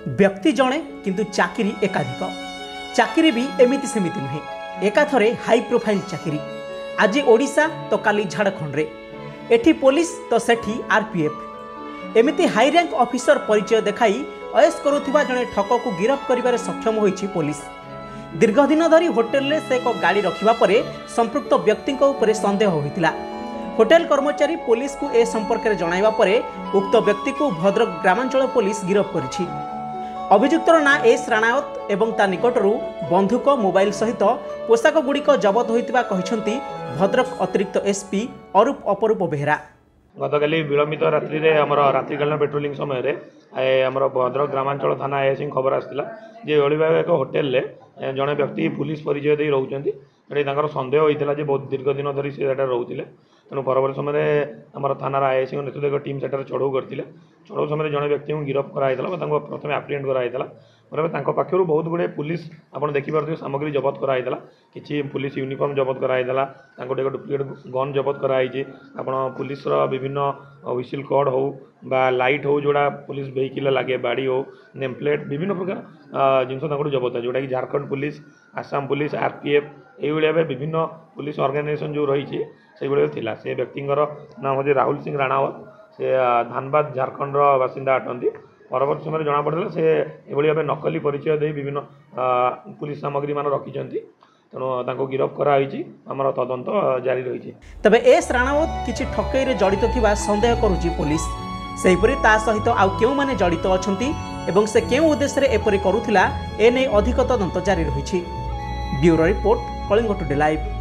व्यक्ति जड़े किंतु चाकरी एकाधिक चाकरी भी एमिति सेमिति नुहे एकाथरे हाई प्रोफाइल चाकरी आज ओडिशा तो काली झारखंड रे एठी पुलिस तो सेठी आरपीएफ एमिति हाई रैंक ऑफिसर परिचय देखाई अयस करुथिबा जने ठक को गिरफ्त करिबारे सक्षम होईछि पुलिस। दीर्घ दिन धरी होटेल रे से एक गाड़ी रखिबा परे संपृक्त व्यक्ति उपरे संदेह होइतिला। होटेल कर्मचारी पुलिस को ए संपर्क में जणाइबा परे उक्त व्यक्ति को भद्रक ग्रामांचल पुलिस गिरफ्त करिछि। अभियुक्तर ना एस राणावत एवं ता निकटरू बंधुक मोबाइल सहित पोशाक गुड़िक जबत होइतिबा कहिसंती भद्रक अतिरिक्त एसपी अरूप अपरूप बेहरा। गतकाली विलंबित रात्रि रे हमर रात्रिकालीन पेट्रोलिंग समय रे हमर भद्रक ग्रामांचल थाना आईएससी खबर आसला जे ओली भाग एक होटेल रे जड़े व्यक्ति पुलिस परिचय दे रोचंती एटा संदेह होता है बहुत दीर्घ दिन धरी से रोते तेणु परवर्त समय आम थाना आईएससी नेतृत्व एक टीम सेठार चढ़ऊ करते चढ़ऊ समय जड़े व्यक्ति को गिरफ्त कराई प्रथम आप्रिहेंड कराई पाखर बहुत गुड़े पुलिस आप देखिपे सामग्री जबत कराई कि पुलिस यूनिफॉर्म जबत कराई एक डुप्लिकेट गन जबत कराई आप पुलिस विभिन्न व्हिसिल कॉर्ड हो बा लाइट हो जोड़ा पुलिस वेहिकल लगे बाड़ी हो नेम प्लेट विभिन्न प्रकार जिनस जबत है जोटा कि Jharkhand police Assam police RPF ये विभिन्न पुलिस ऑर्गेनाइजेशन जो रही से व्यक्तिर नाम हूँ राहुल सिंह राणावत से धानबाद झारखंड बासिंदा अटंती परवर्त समय जना पड़ा से ये भाव नकली परिचय दे विभिन्न पुलिस सामग्री मान रखिंट तेणु गिरफ्त कराई आमर तदंत जारी रही। तबे एस राणावत किछि ठकई रे जड़ित थिबा संदेह करुछि पुलिस सेहिपरि ता सहित आउ केउ माने जड़ित अछंती एवं से केउ उद्देश्य रे एपरि करुथिला एने अधिक तदंत जारी रहिछि। Bureau report Kalinga today live.